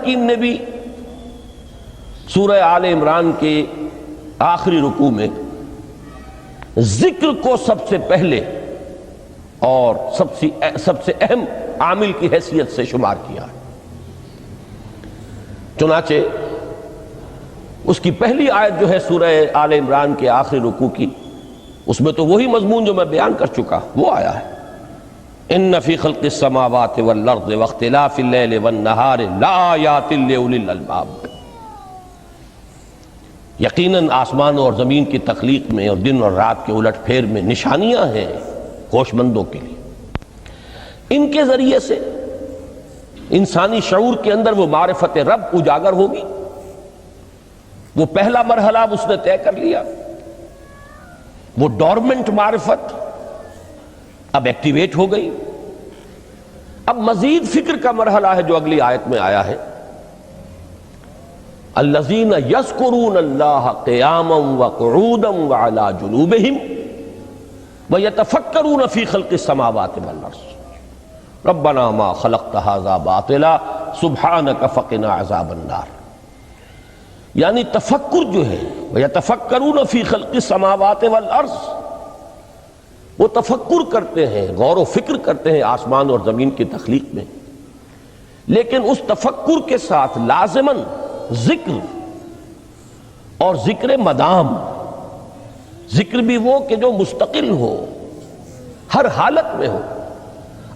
حکیم نے بھی سورہ آل عمران کے آخری رکوع میں ذکر کو سب سے پہلے اور سب سے اہم عامل کی حیثیت سے شمار کیا ہے۔ چنانچہ اس کی پہلی آیت جو ہے سورہ آل عمران کے آخری رکوع کی، اس میں تو وہی مضمون جو میں بیان کر چکا وہ آیا ہے، ان فی خلق السماوات والارض واختلاف اللیل والنہار لآیات لأولی الالباب، یقیناً آسمانوں اور زمین کی تخلیق میں اور دن اور رات کے الٹ پھیر میں نشانیاں ہیں ہوش مندوں کے لیے۔ ان کے ذریعے سے انسانی شعور کے اندر وہ معرفت رب اجاگر ہوگی۔ وہ پہلا مرحلہ اب اس نے طے کر لیا، وہ ڈورمنٹ معرفت اب ایکٹیویٹ ہو گئی۔ اب مزید فکر کا مرحلہ ہے جو اگلی آیت میں آیا ہے، الذین یذکرون اللہ قیاما وقعودا وعلی جنوبہم ویتفکرون فی خلق السماوات والارض ربنا ما خلقت ھذا باطلا سبحانک فقنا عذاب النار۔ یعنی تفکر جو ہے ویتفکرون فی خلق السماوات والارض، وہ تفکر کرتے ہیں، غور و فکر کرتے ہیں آسمان اور زمین کی تخلیق میں، لیکن اس تفکر کے ساتھ لازماً ذکر، اور ذکر مدام، ذکر بھی وہ کہ جو مستقل ہو، ہر حالت میں ہو۔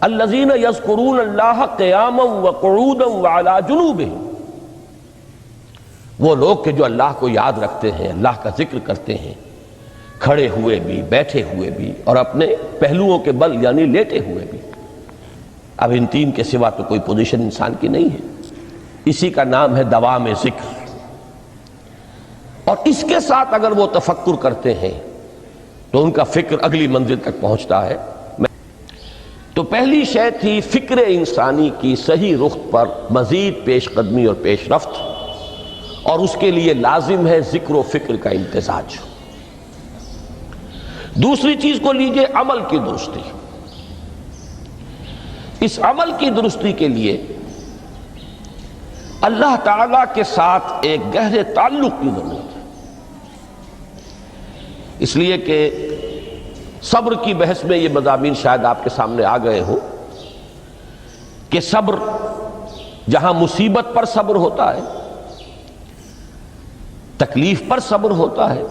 الذین یذکرون اللہ قیاما وقعودا وعلی جنوبہم، وہ لوگ کہ جو اللہ کو یاد رکھتے ہیں، اللہ کا ذکر کرتے ہیں، کھڑے ہوئے بھی، بیٹھے ہوئے بھی، اور اپنے پہلوؤں کے بل یعنی لیٹے ہوئے بھی۔ اب ان تین کے سوا تو کوئی پوزیشن انسان کی نہیں ہے، اسی کا نام ہے دوام ذکر۔ اور اس کے ساتھ اگر وہ تفکر کرتے ہیں تو ان کا فکر اگلی منزل تک پہنچتا ہے۔ تو پہلی شے تھی فکر انسانی کی صحیح رخ پر مزید پیش قدمی اور پیش رفت، اور اس کے لیے لازم ہے ذکر و فکر کا امتزاج۔ دوسری چیز کو لیجئے عمل کی درستی۔ اس عمل کی درستی کے لیے اللہ تعالیٰ کے ساتھ ایک گہرے تعلق کی ضرورت ہے، اس لیے کہ صبر کی بحث میں یہ مضامین شاید آپ کے سامنے آ گئے ہوں کہ صبر، جہاں مصیبت پر صبر ہوتا ہے، تکلیف پر صبر ہوتا ہے،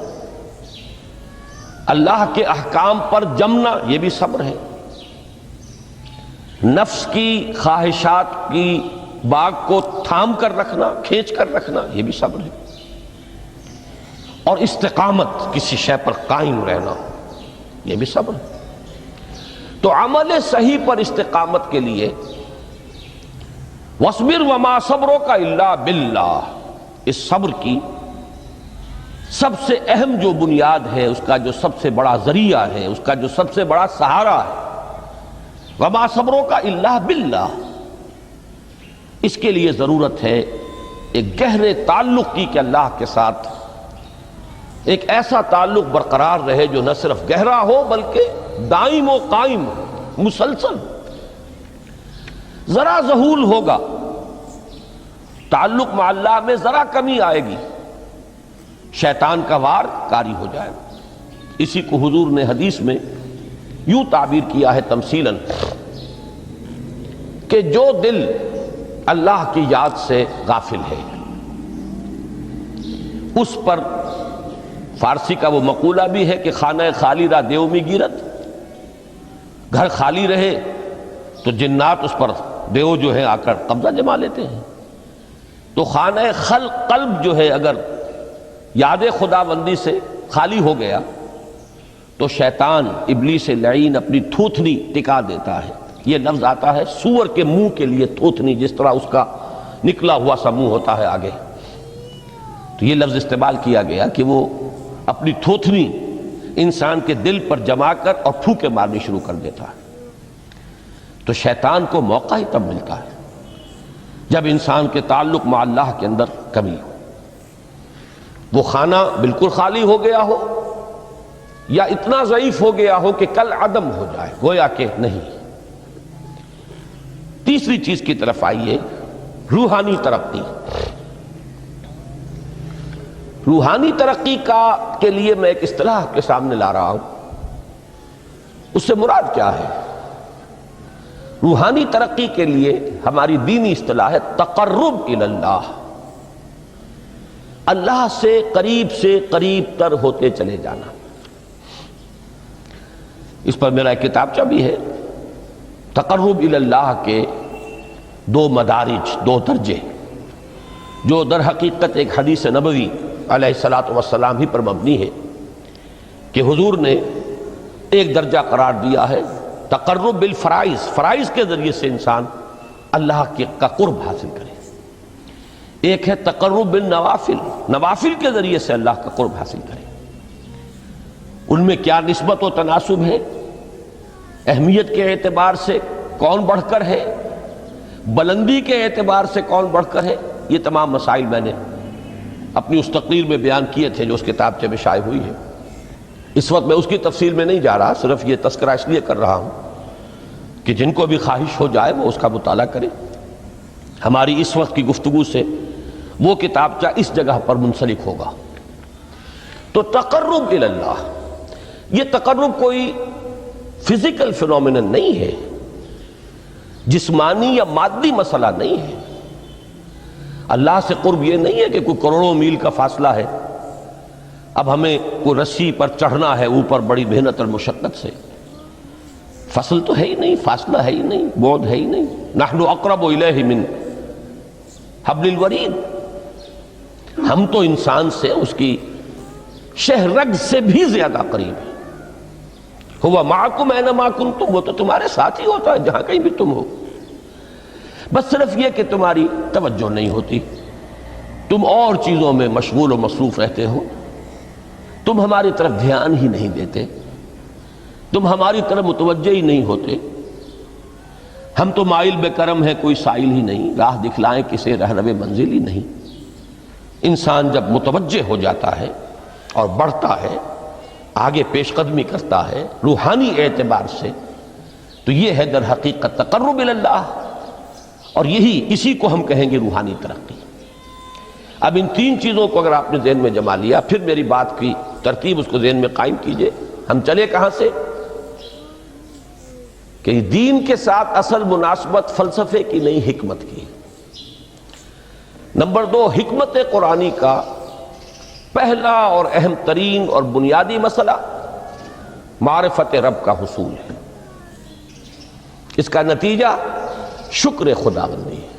اللہ کے احکام پر جمنا یہ بھی صبر ہے، نفس کی خواہشات کی باغ کو تھام کر رکھنا، کھینچ کر رکھنا یہ بھی صبر ہے، اور استقامت کسی شے پر قائم رہنا یہ بھی صبر ہے۔ تو عمل صحیح پر استقامت کے لیے وَاصْبِرْ وَمَا صَبْرُكَ إِلَّا بِاللَّهِ، اس صبر کی سب سے اہم جو بنیاد ہے، اس کا جو سب سے بڑا ذریعہ ہے، اس کا جو سب سے بڑا سہارا ہے، وَمَا صَبْرُكَ إِلَّا بِاللَّهِ، اس کے لیے ضرورت ہے ایک گہرے تعلق کی کہ اللہ کے ساتھ ایک ایسا تعلق برقرار رہے جو نہ صرف گہرا ہو بلکہ دائم و قائم، مسلسل۔ ذرا ذہول ہوگا تعلق مع اللہ میں، ذرا کمی آئے گی، شیطان کا وار کاری ہو جائے گا۔ اسی کو حضور نے حدیث میں یوں تعبیر کیا ہے تمثیلاً کہ جو دل اللہ کی یاد سے غافل ہے، اس پر فارسی کا وہ مقولہ بھی ہے کہ خانہ خالی را دیو می گیرت، گھر خالی رہے تو جنات اس پر دیو جو ہے آ کر قبضہ جما لیتے ہیں۔ تو خانہ قلب جو ہے اگر یاد خدا بندی سے خالی ہو گیا تو شیطان ابلیس لعین اپنی تھوتنی ٹکا دیتا ہے۔ یہ لفظ آتا ہے سور کے منہ کے لیے تھوتنی، جس طرح اس کا نکلا ہوا سا منہ ہوتا ہے آگے، تو یہ لفظ استعمال کیا گیا کہ وہ اپنی تھوتنی انسان کے دل پر جما کر اور پھوکے مارنی شروع کر دیتا ہے۔ تو شیطان کو موقع ہی تب ملتا ہے جب انسان کے تعلق مع اللہ کے اندر کمی ہو، وہ خانہ بالکل خالی ہو گیا ہو یا اتنا ضعیف ہو گیا ہو کہ کل عدم ہو جائے، گویا کہ نہیں۔ تیسری چیز کی طرف آئیے روحانی ترقی، روحانی ترقی کے لیے میں ایک اصطلاح آپ کے سامنے لا رہا ہوں، اس سے مراد کیا ہے؟ روحانی ترقی کے لیے ہماری دینی اصطلاح ہے تقرب الی اللہ، اللہ سے قریب تر ہوتے چلے جانا۔ اس پر میرا ایک کتابچہ بھی ہے، تقرب الی اللہ کے 2 مدارج، 2 درجے، جو در حقیقت ایک حدیث نبوی علیہ الصلوۃ والسلام ہی پر مبنی ہے کہ حضور نے ایک درجہ قرار دیا ہے تقرب بالفرائض، فرائض کے ذریعے سے انسان اللہ کا قرب حاصل کرے۔ ایک ہے تقرب بالنوافل، نوافل کے ذریعے سے اللہ کا قرب حاصل کرے۔ ان میں کیا نسبت و تناسب ہے، اہمیت کے اعتبار سے کون بڑھ کر ہے، بلندی کے اعتبار سے کون بڑھ کر ہے، یہ تمام مسائل میں نے اپنی اس تقریر میں بیان کیے تھے جو اس کتابچے میں شائع ہوئی ہے۔ اس وقت میں اس کی تفصیل میں نہیں جا رہا، صرف یہ تذکرہ اس لیے کر رہا ہوں کہ جن کو بھی خواہش ہو جائے وہ اس کا مطالعہ کرے۔ ہماری اس وقت کی گفتگو سے وہ کتابچہ اس جگہ پر منسلک ہوگا۔ تو تقرب الی اللہ، یہ تقرب کوئی فزیکل فینومینن نہیں ہے، جسمانی یا مادی مسئلہ نہیں ہے۔ اللہ سے قرب یہ نہیں ہے کہ کوئی کروڑوں میل کا فاصلہ ہے، اب ہمیں کوئی رسی پر چڑھنا ہے اوپر بڑی محنت اور مشقت سے، فصل تو ہے ہی نہیں، فاصلہ ہے ہی نہیں، بعد ہے ہی نہیں۔ نحن اقرب الیہ من حبل الورید، ہم تو انسان سے اس کی شہرگ سے بھی زیادہ قریب ہیں۔ ہوا معکم اینما کنتم، وہ تو تمہارے ساتھ ہی ہوتا ہے جہاں کہیں بھی تم ہو، بس صرف یہ کہ تمہاری توجہ نہیں ہوتی، تم اور چیزوں میں مشغول و مصروف رہتے ہو، تم ہماری طرف دھیان ہی نہیں دیتے، تم ہماری طرف متوجہ ہی نہیں ہوتے۔ ہم تو مائل بے کرم ہے، کوئی سائل ہی نہیں، راہ دکھلائیں کسے رہنو منزل ہی نہیں۔ انسان جب متوجہ ہو جاتا ہے اور بڑھتا ہے، آگے پیش قدمی کرتا ہے روحانی اعتبار سے، تو یہ ہے در حقیقت تقرب الی اللہ، اور اسی کو ہم کہیں گے روحانی ترقی۔ اب ان 3 چیزوں کو اگر آپ نے ذہن میں جما لیا، پھر میری بات کی ترتیب اس کو ذہن میں قائم کیجئے۔ ہم چلے کہاں سے؟ کہ دین کے ساتھ اصل مناسبت فلسفے کی نہیں، حکمت کی۔ نمبر 2، حکمت قرآنی کا پہلا اور اہم ترین اور بنیادی مسئلہ معرفت رب کا حصول ہے۔ اس کا نتیجہ شکر خداوندی ہے،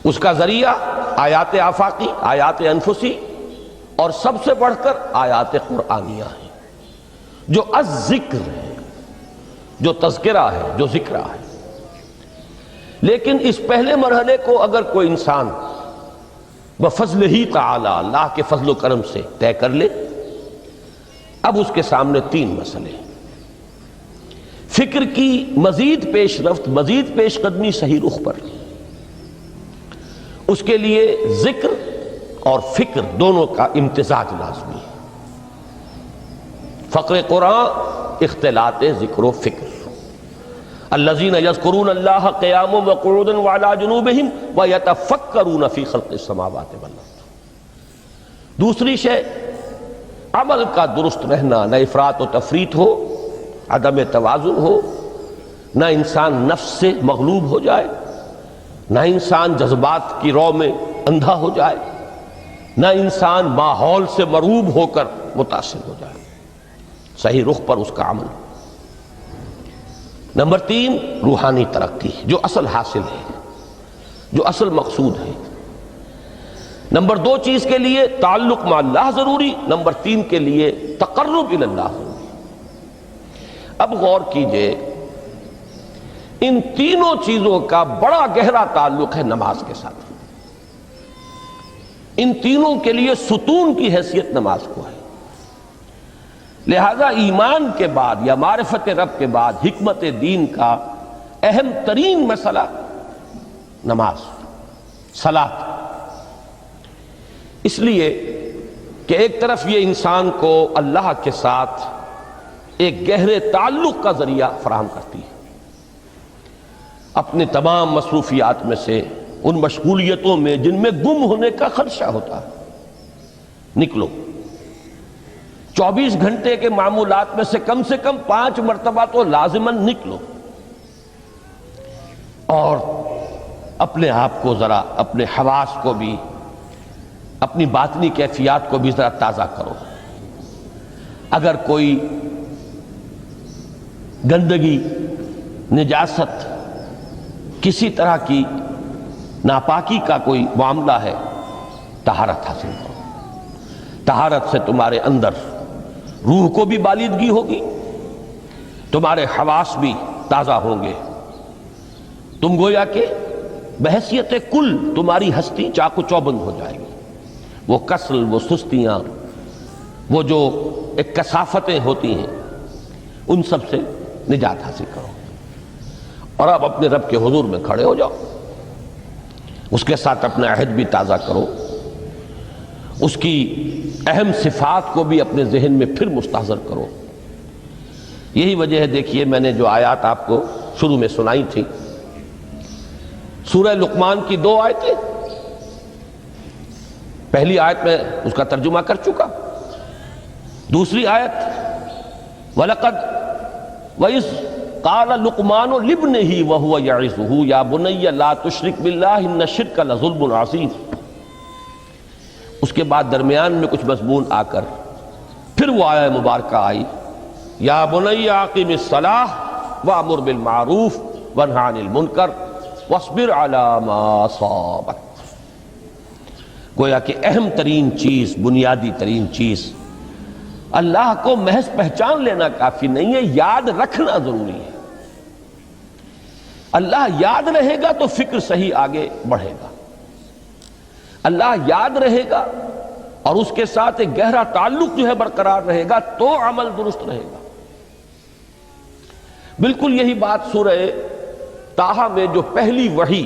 اس کا ذریعہ آیات آفاقی، آیات انفسی، اور سب سے بڑھ کر آیات قرآنیہ ہیں، جو الذکر ہے، جو تذکرہ ہے، جو ذکرہ ہے۔ لیکن اس پہلے مرحلے کو اگر کوئی انسان بفضل ہی تعالی، اللہ کے فضل و کرم سے طے کر لے، اب اس کے سامنے 3 مسئلے ہیں۔ فکر کی مزید پیش رفت، مزید پیش قدمی صحیح رخ پر، اس کے لیے ذکر اور فکر دونوں کا امتزاج لازمی ہے۔ فقر قرآن اختلاط ذکر و فکر۔ الذین یذکرون اللہ قیاما وقعودا وعلی جنوبہم ویتفکرون فی خلق السماوات والارض۔ دوسری شے عمل کا درست رہنا، نہ افراط و تفریط ہو، عدم توازن ہو، نہ انسان نفس سے مغلوب ہو جائے، نہ انسان جذبات کی رو میں اندھا ہو جائے، نہ انسان ماحول سے مرعوب ہو کر متاثر ہو جائے، صحیح رخ پر اس کا عمل۔ نمبر 3، روحانی ترقی، جو اصل حاصل ہے، جو اصل مقصود ہے۔ نمبر 2 چیز کے لیے تعلق مع اللہ ضروری، نمبر 3 کے لیے تقرب الی اللہ ضروری۔ اب غور کیجئے، ان تینوں چیزوں کا بڑا گہرا تعلق ہے نماز کے ساتھ۔ ان تینوں کے لیے ستون کی حیثیت نماز کو ہے۔ لہذا ایمان کے بعد یا معرفت رب کے بعد حکمت دین کا اہم ترین مسئلہ نماز، صلاۃ۔ اس لیے کہ ایک طرف یہ انسان کو اللہ کے ساتھ ایک گہرے تعلق کا ذریعہ فراہم کرتی ہے، اپنے تمام مصروفیات میں سے ان مشغولیتوں میں جن میں گم ہونے کا خدشہ ہوتا ہے، نکلو۔ 24 گھنٹے کے معمولات میں سے کم 5 مرتبہ تو لازماً نکلو، اور اپنے آپ کو ذرا، اپنے حواس کو بھی، اپنی باطنی کیفیات کو بھی ذرا تازہ کرو۔ اگر کوئی گندگی، نجاست، کسی طرح کی ناپاکی کا کوئی معاملہ ہے، طہارت حاصل کرو۔ طہارت سے تمہارے اندر روح کو بھی بالیدگی ہوگی، تمہارے حواس بھی تازہ ہوں گے، تم گویا کہ بحیثیت کل تمہاری ہستی چاق و چوبند ہو جائے گی۔ وہ کسل، وہ سستیاں، وہ جو ایک کثافتیں ہوتی ہیں، ان سب سے نجات حاصل کرو، اور اب اپنے رب کے حضور میں کھڑے ہو جاؤ، اس کے ساتھ اپنا عہد بھی تازہ کرو، اس کی اہم صفات کو بھی اپنے ذہن میں پھر مستحضر کرو۔ یہی وجہ ہے، دیکھیے میں نے جو آیات آپ کو شروع میں سنائی تھی، سورہ لقمان کی 2 آیتیں، پہلی آیت میں اس کا ترجمہ کر چکا، دوسری آیت وَلَقَدْ وَإِذْ قَالَ لُقْمَانُ لِابْنِهِ وَهُوَ يَعِظُهُ يَا بُنَيَّ لَا تُشْرِكْ بِاللَّهِ إِنَّ الشِّرْكَ لَظُلْمٌ عَظِيمٌ۔ اس کے بعد درمیان میں کچھ مضمون آ کر پھر وہ آیہ مبارکہ آئی، یا بنی اقیم الصلاۃ وامر بالمعروف وانہ عن المنکر واصبر علی ما اصابک۔ گویا کہ اہم ترین چیز، بنیادی ترین چیز، اللہ کو محض پہچان لینا کافی نہیں ہے، یاد رکھنا ضروری ہے۔ اللہ یاد رہے گا تو فکر صحیح آگے بڑھے گا، اللہ یاد رہے گا اور اس کے ساتھ ایک گہرا تعلق جو ہے برقرار رہے گا تو عمل درست رہے گا۔ بالکل یہی بات سورہ طٰہٰ میں جو پہلی وحی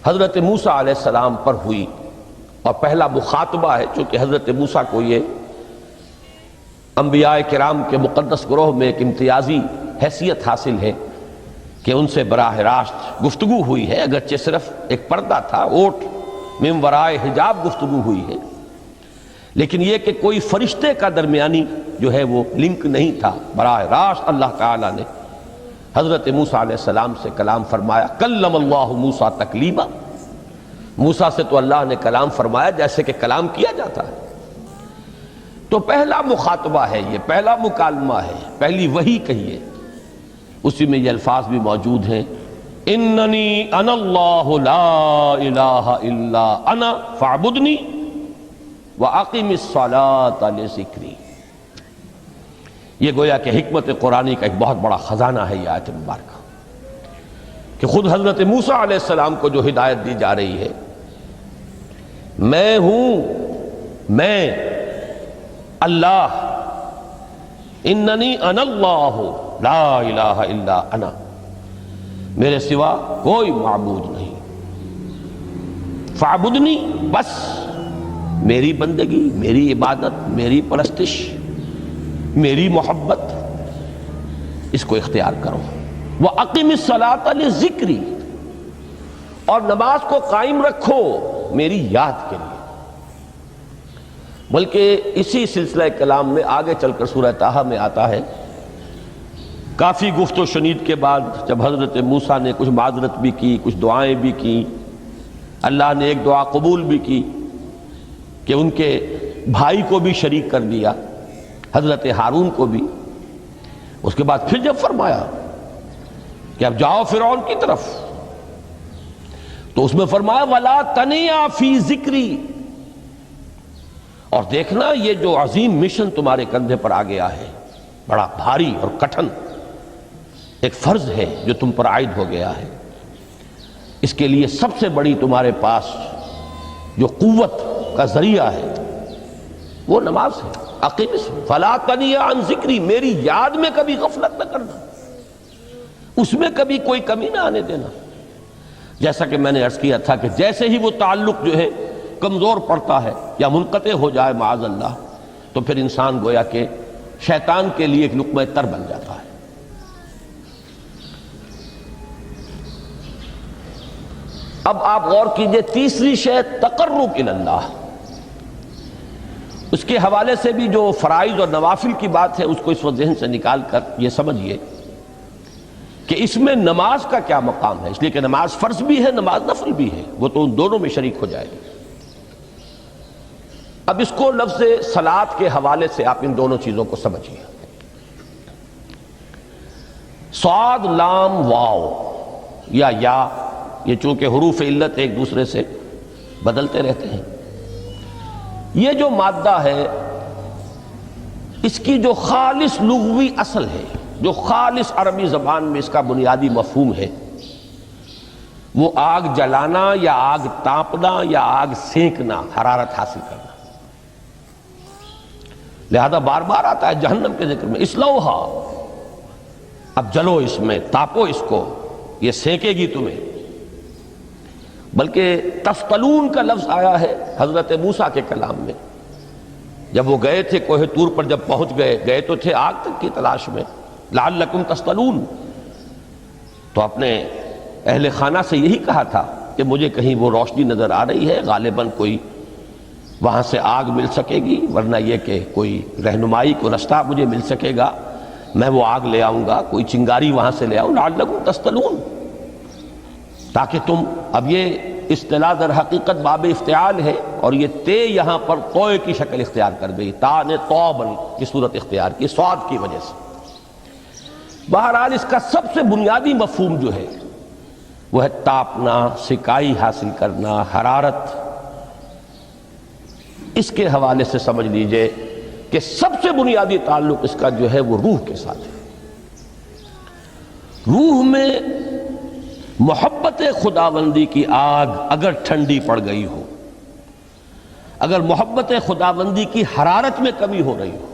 حضرت موسیٰ علیہ السلام پر ہوئی، اور پہلا مخاطبہ ہے، چونکہ حضرت موسیٰ کو یہ انبیاء کرام کے مقدس گروہ میں ایک امتیازی حیثیت حاصل ہے کہ ان سے براہ راست گفتگو ہوئی ہے، اگرچہ صرف ایک پردہ تھا، اوٹ من ورائے حجاب گفتگو ہوئی ہے، لیکن یہ کہ کوئی فرشتے کا درمیانی جو ہے وہ لنک نہیں تھا، براہ راست اللہ تعالیٰ نے حضرت موسیٰ علیہ السلام سے کلام فرمایا۔ کلم اللہ موسیٰ تکلیما، موسیٰ سے تو اللہ نے کلام فرمایا جیسے کہ کلام کیا جاتا ہے۔ تو پہلا مخاطبہ ہے، یہ پہلا مکالمہ ہے، پہلی وحی کہیے، اسی میں یہ الفاظ بھی موجود ہیں، اننی انا اللہ لا الہ الا انا فاعبدنی واقم الصلاۃ لذکری۔ یہ گویا کہ حکمت قرآنی کا ایک بہت بڑا خزانہ ہے یہ آیت مبارکہ، کہ خود حضرت موسیٰ علیہ السلام کو جو ہدایت دی جا رہی ہے، میں ہوں، میں اللہ، اننی انا اللہ لا الہ الا انا، میرے سوا کوئی معبود نہیں، فاعبدنی، بس میری بندگی، میری عبادت، میری پرستش، میری محبت، اس کو اختیار کرو۔ وَأَقِمِ الصَّلَاةَ لِذِكْرِي، اور نماز کو قائم رکھو میری یاد کے لیے۔ بلکہ اسی سلسلہ کلام میں آگے چل کر سورہ طٰہٰ میں آتا ہے، کافی گفت و شنید کے بعد جب حضرت موسیٰ نے کچھ معذرت بھی کی، کچھ دعائیں بھی کی، اللہ نے ایک دعا قبول بھی کی کہ ان کے بھائی کو بھی شریک کر دیا، حضرت ہارون کو بھی۔ اس کے بعد پھر جب فرمایا کہ اب جاؤ فرعون کی طرف، تو اس میں فرمایا وَلَا تَنِيَا فِي ذِكْرِي، اور دیکھنا یہ جو عظیم مشن تمہارے کندھے پر آ گیا ہے، بڑا بھاری اور کٹھن ایک فرض ہے جو تم پر عائد ہو گیا ہے، اس کے لیے سب سے بڑی تمہارے پاس جو قوت کا ذریعہ ہے وہ نماز ہے۔ اقیم فلا تنیا عن ذکری، میری یاد میں کبھی غفلت نہ کرنا، اس میں کبھی کوئی کمی نہ آنے دینا۔ جیسا کہ میں نے عرض کیا تھا کہ جیسے ہی وہ تعلق جو ہے کمزور پڑتا ہے یا منقطع ہو جائے معاذ اللہ، تو پھر انسان گویا کہ شیطان کے لیے ایک لقمہ تر بن جاتا ہے۔ اب آپ غور کیجئے، تیسری شے تقرب الی اللہ، اس کے حوالے سے بھی جو فرائض اور نوافل کی بات ہے اس کو اس وقت ذہن سے نکال کر یہ سمجھیے کہ اس میں نماز کا کیا مقام ہے، اس لیے کہ نماز فرض بھی ہے، نماز نفل بھی ہے، وہ تو ان دونوں میں شریک ہو جائے گی۔ اب اس کو لفظ صلاۃ کے حوالے سے آپ ان دونوں چیزوں کو سمجھیے۔ صاد لام واو یا یہ چونکہ حروف علت ایک دوسرے سے بدلتے رہتے ہیں، یہ جو مادہ ہے اس کی جو خالص لغوی اصل ہے، جو خالص عربی زبان میں اس کا بنیادی مفہوم ہے، وہ آگ جلانا یا آگ تاپنا یا آگ سینکنا، حرارت حاصل کرنا۔ لہذا بار بار آتا ہے جہنم کے ذکر میں، اسلوہا، اب جلو اس میں، تاپو اس کو، یہ سینکے گی تمہیں۔ بلکہ تفتلون کا لفظ آیا ہے حضرت موسیٰ کے کلام میں، جب وہ گئے تھے کوہ طور پر، جب پہنچ گئے تو تھے آگ تک کی تلاش میں، لعلکم تفتلون، تو اپنے اہل خانہ سے یہی کہا تھا کہ مجھے کہیں وہ روشنی نظر آ رہی ہے، غالباً کوئی وہاں سے آگ مل سکے گی، ورنہ یہ کہ کوئی رہنمائی کو رستہ مجھے مل سکے گا، میں وہ آگ لے آؤں گا، کوئی چنگاری وہاں سے لے آؤں، لعلکم تفتلون، تاکہ تم، اب یہ اصطلاح در حقیقت باب افتعال ہے، اور یہ تے یہاں پر توئے کی شکل اختیار کر گئی، تا نے توبن کی صورت اختیار کی صاد کی وجہ سے۔ بہرحال اس کا سب سے بنیادی مفہوم جو ہے وہ ہے تاپنا، سکائی حاصل کرنا، حرارت۔ اس کے حوالے سے سمجھ لیجئے کہ سب سے بنیادی تعلق اس کا جو ہے وہ روح کے ساتھ ہے۔ روح میں محبت خداوندی کی آگ اگر ٹھنڈی پڑ گئی ہو، اگر محبت خداوندی کی حرارت میں کمی ہو رہی ہو،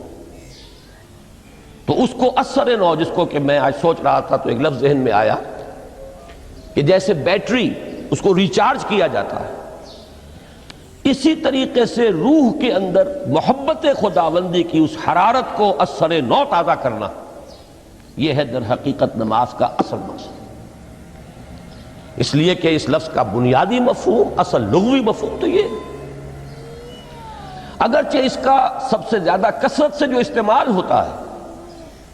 تو اس کو اثر نو، جس کو کہ میں آج سوچ رہا تھا تو ایک لفظ ذہن میں آیا کہ جیسے بیٹری اس کو ریچارج کیا جاتا ہے، اسی طریقے سے روح کے اندر محبت خداوندی کی اس حرارت کو اثر نو تازہ کرنا، یہ ہے در حقیقت نماز کا اصل مقصد۔ اس لیے کہ اس لفظ کا بنیادی مفہوم، اصل لغوی مفہوم تو یہ ہے، اگرچہ اس کا سب سے زیادہ کثرت سے جو استعمال ہوتا ہے،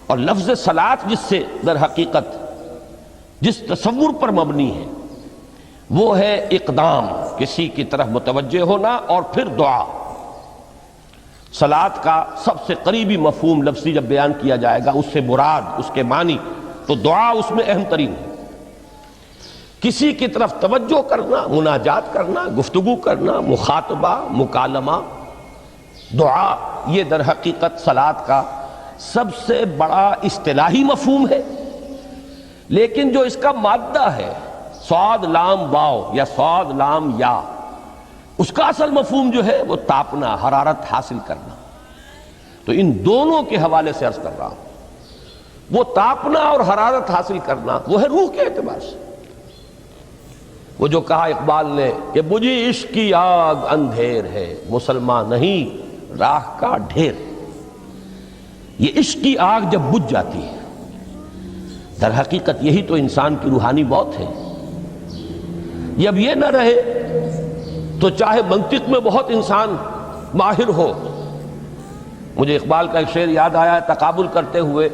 اور لفظ صلاۃ جس سے در حقیقت جس تصور پر مبنی ہے وہ ہے اقدام، کسی کی طرف متوجہ ہونا اور پھر دعا۔ صلاۃ کا سب سے قریبی مفہوم لفظی جب بیان کیا جائے گا، اس سے مراد، اس کے معنی، تو دعا اس میں اہم ترین ہے۔ کسی کی طرف توجہ کرنا، مناجات کرنا، گفتگو کرنا، مخاطبہ، مکالمہ، دعا، یہ در حقیقت صلاۃ کا سب سے بڑا اصطلاحی مفہوم ہے۔ لیکن جو اس کا مادہ ہے، صاد لام واو یا صاد لام یا، اس کا اصل مفہوم جو ہے وہ تاپنا، حرارت حاصل کرنا۔ تو ان دونوں کے حوالے سے عرض کر رہا ہوں، وہ تاپنا اور حرارت حاصل کرنا وہ ہے روح کے اعتبار سے۔ وہ جو کہا اقبال نے کہ بجھی عشق کی آگ اندھیر ہے، مسلمان نہیں راہ کا ڈھیر۔ یہ عشق کی آگ جب بجھ جاتی ہے، در حقیقت یہی تو انسان کی روحانی موت ہے۔ جب یہ نہ رہے تو چاہے منطق میں بہت انسان ماہر ہو، مجھے اقبال کا ایک شعر یاد آیا ہے، تقابل کرتے ہوئے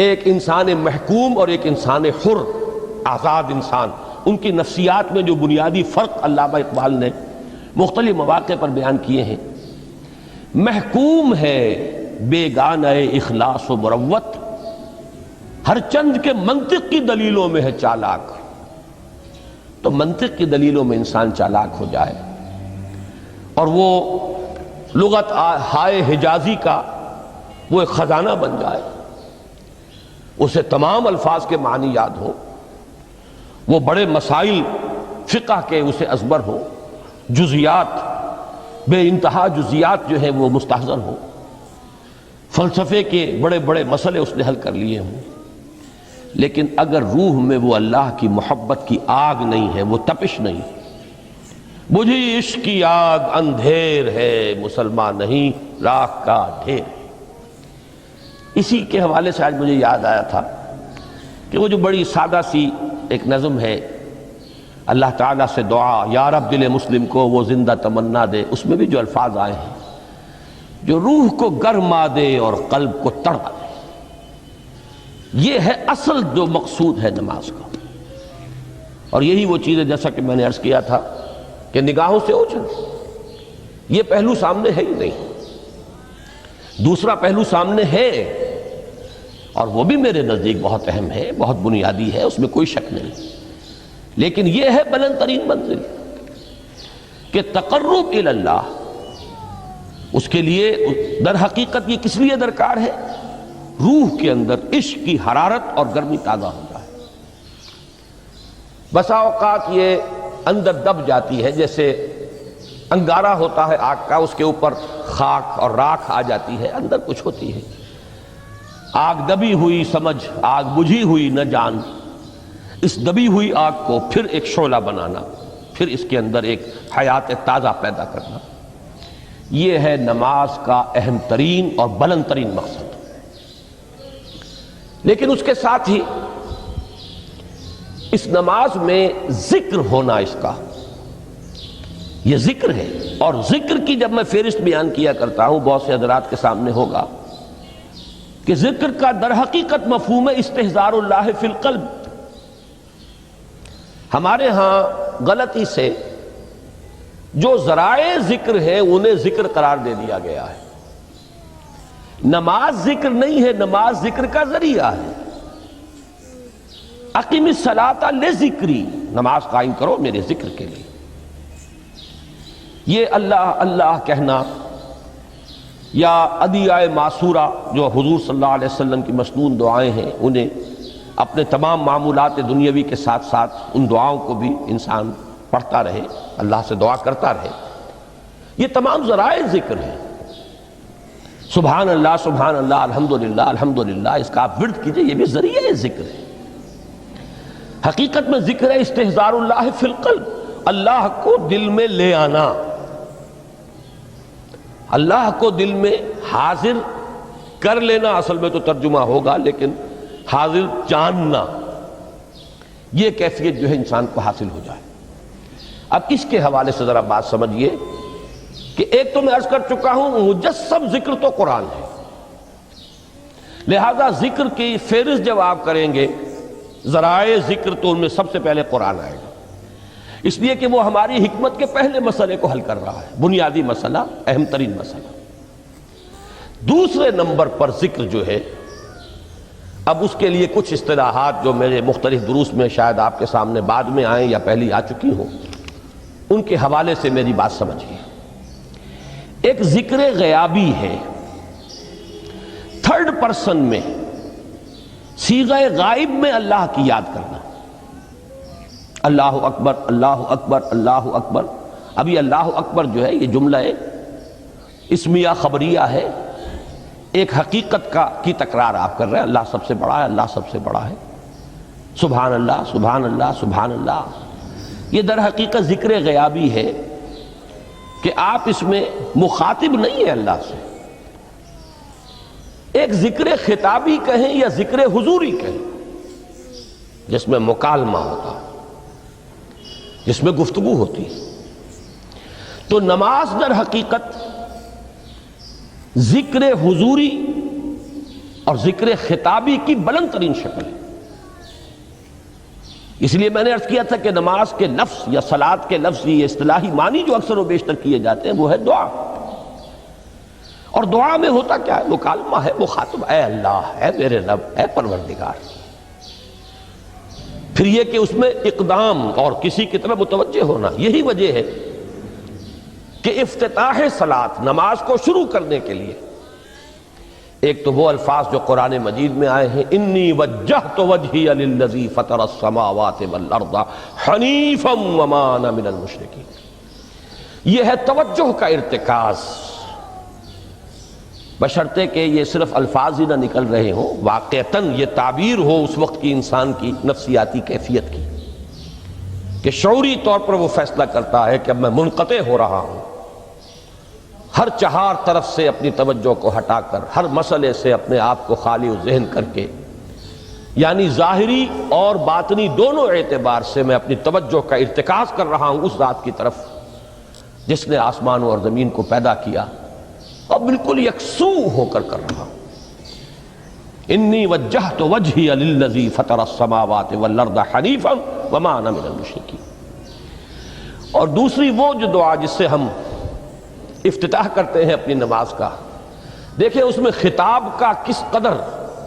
ایک انسان محکوم اور ایک انسان حر، آزاد انسان، ان کی نفسیات میں جو بنیادی فرق علامہ اقبال نے مختلف مواقع پر بیان کیے ہیں۔ محکوم ہے بیگانہ اخلاص و مروت، ہر چند کے منطق کی دلیلوں میں ہے چالاک۔ تو منطق کی دلیلوں میں انسان چالاک ہو جائے اور وہ لغت ہائے حجازی کا وہ ایک خزانہ بن جائے، اسے تمام الفاظ کے معنی یاد ہو، وہ بڑے مسائل فقہ کے اسے ازبر ہو، جزیات، بے انتہا جزیات جو ہیں وہ مستحضر ہو، فلسفے کے بڑے بڑے مسئلے اس نے حل کر لیے ہوں، لیکن اگر روح میں وہ اللہ کی محبت کی آگ نہیں ہے، وہ تپش نہیں، بجھی عشق کی آگ اندھیر ہے، مسلمان نہیں راہ کا ڈھیر۔ اسی کے حوالے سے آج مجھے یاد آیا تھا کہ وہ جو بڑی سادہ سی ایک نظم ہے، اللہ تعالیٰ سے دعا، یا رب دل مسلم کو وہ زندہ تمنا دے، اس میں بھی جو الفاظ آئے ہیں جو روح کو گرما دے اور قلب کو تڑپا دے، یہ ہے اصل جو مقصود ہے نماز کا۔ اور یہی وہ چیز ہے جیسا کہ میں نے عرض کیا تھا کہ نگاہوں سے اوجھل، یہ پہلو سامنے ہے ہی نہیں، دوسرا پہلو سامنے ہے اور وہ بھی میرے نزدیک بہت اہم ہے، بہت بنیادی ہے، اس میں کوئی شک نہیں، لیکن یہ ہے بلند ترین منزل کہ تقرب الی اللہ، اس کے لیے در حقیقت یہ کس لیے درکار ہے؟ روح کے اندر عشق کی حرارت اور گرمی تازہ ہو جائے۔ بسا اوقات یہ اندر دب جاتی ہے، جیسے انگارہ ہوتا ہے آگ کا، اس کے اوپر خاک اور راکھ آ جاتی ہے، اندر کچھ ہوتی ہے، آگ دبی ہوئی سمجھ، آگ بجھی ہوئی نہ جان، اس دبی ہوئی آگ کو پھر ایک شعلہ بنانا، پھر اس کے اندر ایک حیات تازہ پیدا کرنا، یہ ہے نماز کا اہم ترین اور بلند ترین مقصد۔ لیکن اس کے ساتھ ہی اس نماز میں ذکر ہونا، اس کا یہ ذکر ہے، اور ذکر کی جب میں فہرست بیان کیا کرتا ہوں بہت سے حضرات کے سامنے ہوگا کہ ذکر کا در حقیقت مفہوم ہے استحضار اللہ فی القلب۔ ہمارے ہاں غلطی سے جو ذرائع ذکر ہیں انہیں ذکر قرار دے دیا گیا ہے۔ نماز ذکر نہیں ہے، نماز ذکر کا ذریعہ ہے۔ اقیم الصلاۃ لذکری، نماز قائم کرو میرے ذکر کے لیے۔ یہ اللہ اللہ کہنا یا ادعیہ معصورہ جو حضور صلی اللہ علیہ وسلم کی مسنون دعائیں ہیں، انہیں اپنے تمام معمولات دنیاوی کے ساتھ ساتھ ان دعاؤں کو بھی انسان پڑھتا رہے، اللہ سے دعا کرتا رہے، یہ تمام ذرائع ذکر ہیں۔ سبحان اللہ سبحان اللہ، الحمدللہ الحمدللہ، اس کا آپ ورد کیجئے، یہ بھی ذریعہ ذکر ہے۔ حقیقت میں ذکر ہے استحضار اللہ فی القلب، اللہ کو دل میں لے آنا، اللہ کو دل میں حاضر کر لینا، اصل میں تو ترجمہ ہوگا، لیکن حاضر جاننا، یہ کیفیت جو ہے انسان کو حاصل ہو جائے۔ اب اس کے حوالے سے ذرا بات سمجھیے کہ ایک تو میں عرض کر چکا ہوں مجسم ذکر تو قرآن ہے، لہذا ذکر کی فہرست جب آپ کریں گے ذرائع ذکر تو ان میں سب سے پہلے قرآن آئے گا، اس لیے کہ وہ ہماری حکمت کے پہلے مسئلے کو حل کر رہا ہے، بنیادی مسئلہ، اہم ترین مسئلہ۔ دوسرے نمبر پر ذکر جو ہے، اب اس کے لیے کچھ اصطلاحات جو میرے مختلف دروس میں شاید آپ کے سامنے بعد میں آئیں یا پہلی آ چکی ہوں، ان کے حوالے سے میری بات سمجھیے۔ ایک ذکر غیابی ہے، تھرڈ پرسن میں، صیغہ غائب میں اللہ کی یاد کرنا، اللہ اکبر اللہ اکبر اللہ اکبر۔ ابھی اللہ اکبر جو ہے یہ جملہ اسمیہ خبریہ ہے، ایک حقیقت کی تکرار آپ کر رہے ہیں، اللہ سب سے بڑا ہے، اللہ سب سے بڑا ہے، سبحان اللہ سبحان اللہ سبحان اللہ۔ یہ در حقیقت ذکر غیابی ہے کہ آپ اس میں مخاطب نہیں ہیں اللہ سے، ایک ذکر خطابی کہیں یا ذکر حضوری کہیں، جس میں مکالمہ ہوتا ہے، جس میں گفتگو ہوتی ہے۔ تو نماز در حقیقت ذکر حضوری اور ذکر خطابی کی بلند ترین شکل ہے۔ اس لیے میں نے عرض کیا تھا کہ نماز کے لفظ یا صلاۃ کے لفظ، یہ اصطلاحی معنی جو اکثر و بیشتر کیے جاتے ہیں وہ ہے دعا، اور دعا میں ہوتا کیا ہے؟ مکالمہ ہے، مخاطب، اے اللہ، اے میرے رب، اے پروردگار۔ پھر یہ کہ اس میں اقدام اور کسی کی طرف متوجہ ہونا، یہی وجہ ہے کہ افتتاح صلاۃ، نماز کو شروع کرنے کے لیے ایک تو وہ الفاظ جو قرآن مجید میں آئے ہیں، انی وجہت وجہی للذی فطر السماوات والارض حنیفا وما انا من المشرکین، یہ ہے توجہ کا ارتکاز، بشرطے کہ یہ صرف الفاظ ہی نہ نکل رہے ہوں، واقعتاً یہ تعبیر ہو اس وقت کی انسان کی نفسیاتی کیفیت کی، کہ شعوری طور پر وہ فیصلہ کرتا ہے کہ اب میں منقطع ہو رہا ہوں، ہر چہار طرف سے اپنی توجہ کو ہٹا کر، ہر مسئلے سے اپنے آپ کو خالی و ذہن کر کے یعنی ظاہری اور باطنی دونوں اعتبار سے میں اپنی توجہ کا ارتکاز کر رہا ہوں اس ذات کی طرف جس نے آسمانوں اور زمین کو پیدا کیا، اور بالکل یکسو ہو کر رہا ہوں۔ انی وجہت وجہی للذی فطر السماوات والارض حنیفا وما انا من المشرکین۔ اور دوسری وہ جو دعا جس سے ہم افتتاح کرتے ہیں اپنی نماز کا، دیکھیں اس میں خطاب کا کس قدر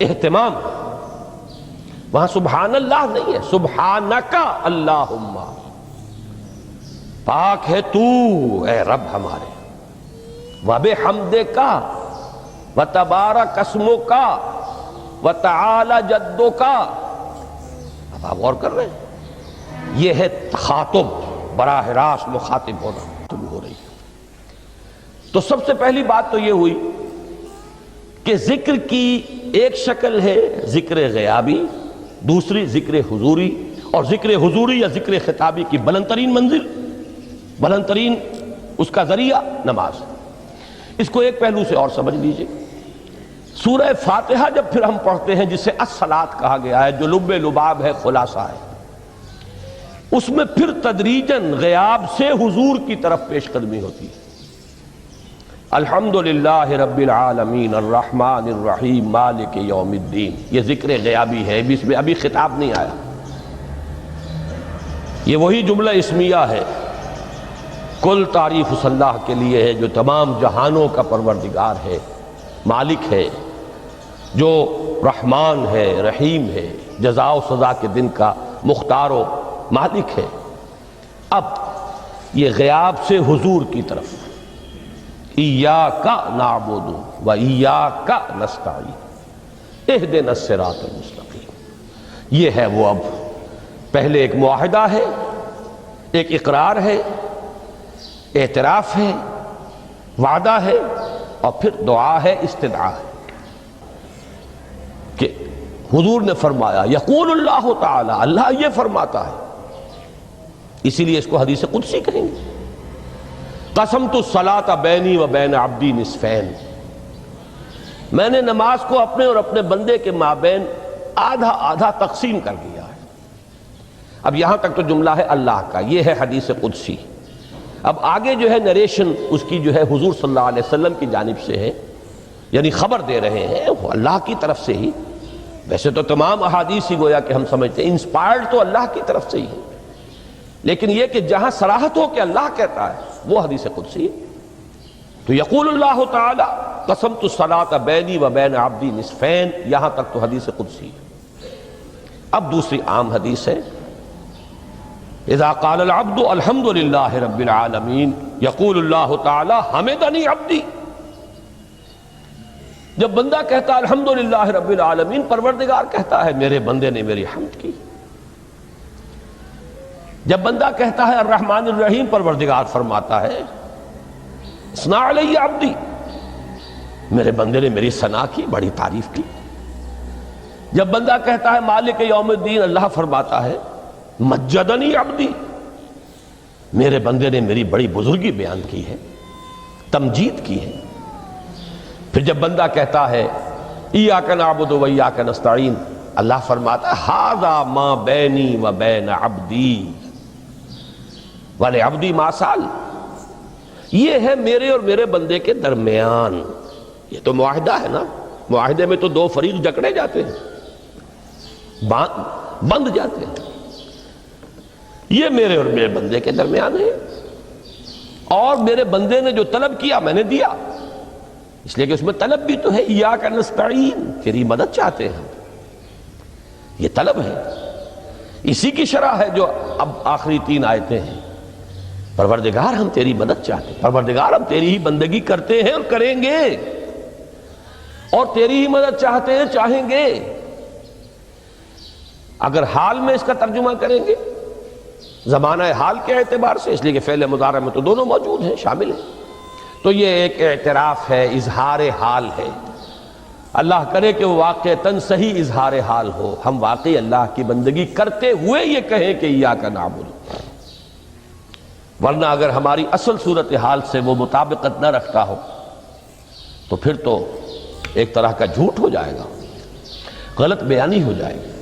اہتمام، وہاں سبحان اللہ نہیں ہے، سبحانک اللہم، پاک ہے تو اے رب ہمارے، وبحمدک وتبارک اسمک وتعالی جدک۔ اب آپ غور کر رہے ہیں، یہ ہے تخاطب، براہ راست مخاطب ہونا ہو رہی ہے۔ تو سب سے پہلی بات تو یہ ہوئی کہ ذکر کی ایک شکل ہے ذکر غیابی، دوسری ذکر حضوری، اور ذکر حضوری یا ذکر خطابی کی بلند ترین منزل، بلند ترین اس کا ذریعہ نماز۔ اس کو ایک پہلو سے اور سمجھ لیجئے، سورہ فاتحہ جب پھر ہم پڑھتے ہیں جسے الصلاۃ کہا گیا ہے، جو لب لباب ہے، خلاصہ ہے، اس میں پھر تدریجاً غیاب سے حضور کی طرف پیش قدمی ہوتی ہے۔ الحمدللہ رب العالمین الرحمن الرحیم مالک یوم الدین، یہ ذکر غیابی ہے، اس میں ابھی خطاب نہیں آیا، یہ وہی جملہ اسمیہ ہے۔ کل تعریف اس اللہ کے لیے ہے جو تمام جہانوں کا پروردگار ہے، مالک ہے، جو رحمان ہے، رحیم ہے، جزا و سزا کے دن کا مختار و مالک ہے۔ اب یہ غیاب سے حضور کی طرف، ایاک نعبد و ایاک نستعین اہدنا الصراط المستقیم۔ یہ ہے وہ، اب پہلے ایک معاہدہ ہے، ایک اقرار ہے، اعتراف ہے، وعدہ ہے، اور پھر دعا ہے، استدعا ہے کہ حضور نے فرمایا، یقول اللہ تعالی، اللہ یہ فرماتا ہے، اسی لیے اس کو حدیث قدسی کہیں گے، قسمت الصلاۃ بینی و بین عبدی نصفین، میں نے نماز کو اپنے اور اپنے بندے کے مابین آدھا آدھا تقسیم کر دیا ہے۔ اب یہاں تک تو جملہ ہے اللہ کا، یہ ہے حدیث قدسی۔ اب آگے جو ہے نریشن اس کی جو ہے حضور صلی اللہ علیہ وسلم کی جانب سے ہے، یعنی خبر دے رہے ہیں وہ اللہ کی طرف سے ہی۔ ویسے تو تمام احادیث ہی گویا کہ ہم سمجھتے ہیں انسپائرڈ تو اللہ کی طرف سے ہی ہے، لیکن یہ کہ جہاں صراحت ہو کہ اللہ کہتا ہے وہ حدیث قدسی ہے۔ تو یقول اللہ تعالی قسمت الصلاۃ بینی و بین عبدی نصفین، یہاں تک تو حدیث قدسی ہے۔ اب دوسری عام حدیث ہے، اذا قال العبد الحمد للہ رب العالمین یقول اللہ تعالی حمدنی عبدی، جب بندہ کہتا ہے الحمدللہ رب العالمین، پروردگار کہتا ہے میرے بندے نے میری حمد کی۔ جب بندہ کہتا ہے الرحمن الرحیم، پروردگار فرماتا ہے اثنا علی عبدی، میرے بندے نے میری ثنا کی، بڑی تعریف کی۔ جب بندہ کہتا ہے مالک یوم الدین، اللہ فرماتا ہے مجدنی عبدی، میرے بندے نے میری بڑی بزرگی بیان کی ہے، تمجید کی ہے۔ پھر جب بندہ کہتا ہے ایاک نعبد و ایاک نستعین، اللہ فرماتا ہے ھذا ما بینی و بین عبدی ولعبدی ما سأل، یہ ہے میرے اور میرے بندے کے درمیان۔ یہ تو معاہدہ ہے نا، معاہدے میں تو دو فریق جکڑے جاتے ہیں، بند جاتے ہیں، یہ میرے اور میرے بندے کے درمیان ہے، اور میرے بندے نے جو طلب کیا میں نے دیا، اس لیے کہ اس میں طلب بھی تو ہے، ایاک نستعین، تیری مدد چاہتے ہیں، یہ طلب ہے، اسی کی شرح ہے جو اب آخری تین آیتیں ہیں۔ پروردگار ہم تیری مدد چاہتے ہیں، پروردگار ہم تیری ہی بندگی کرتے ہیں اور کریں گے، اور تیری ہی مدد چاہتے ہیں، چاہیں گے۔ اگر حال میں اس کا ترجمہ کریں گے زمانہ حال کے اعتبار سے، اس لیے کہ فعل مضارع میں تو دونوں موجود ہیں، شامل ہیں، تو یہ ایک اعتراف ہے، اظہار حال ہے۔ اللہ کرے کہ وہ واقعتاً صحیح اظہار حال ہو، ہم واقعی اللہ کی بندگی کرتے ہوئے یہ کہیں کہ ایاک نعبد، ورنہ اگر ہماری اصل صورتحال سے وہ مطابقت نہ رکھتا ہو تو پھر تو ایک طرح کا جھوٹ ہو جائے گا، غلط بیانی ہو جائے گی۔